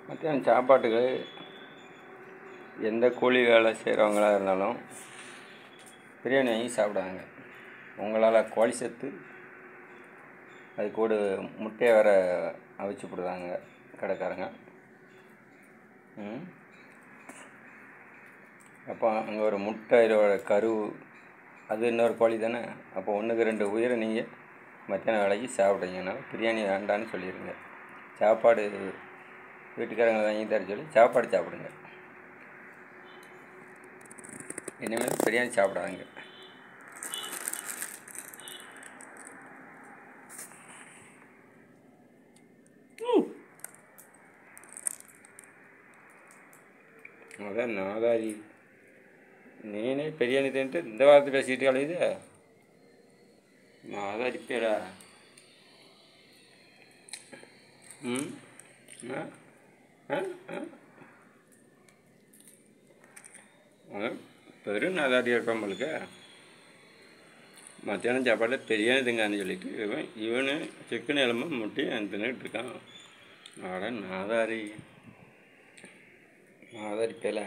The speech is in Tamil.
மத்தியானம் சாப்பாட்டுக்கு எந்த கூலி வேலை செய்கிறவங்களா இருந்தாலும் பிரியாணி வாங்கி சாப்பிடுவாங்க. உங்களால் கோழி சத்து அது கூட முட்டையை வேற அவிச்சு போடுவாங்க கடைக்காரங்க. அப்போ அங்கே ஒரு முட்டையோட கரு அது இன்னொரு கோழி தானே. அப்போ 1க்கு 2 உயிரை நீங்கள் மத்தியானம் வேலைக்கு சாப்பிட்றீங்கன்னா பிரியாணி வேண்டான்னு சொல்லிடுங்க. சாப்பாடு வீட்டுக்காரங்களை வாங்கி தர சொல்லி சாப்பாடு சாப்பிடுங்க. இனிமேல் பிரியாணி சாப்பிடாங்க. அதான் நாதாரி நீனே பிரியாணி தின்ட்டு இந்த வாரத்தை பேசிக்கிட்டு கலையுது. நாதாரி பேரா பெரும் நாதாரியாக இருப்பான் உங்களுக்கு. மத்தியானம் சாப்பாட்டில் பிரியாணி திங்கான்னு சொல்லிட்டு இவனு சிக்கன் எலும்பு முட்டையும் தின்னுட்டு இருக்கான். நாதாரி பேல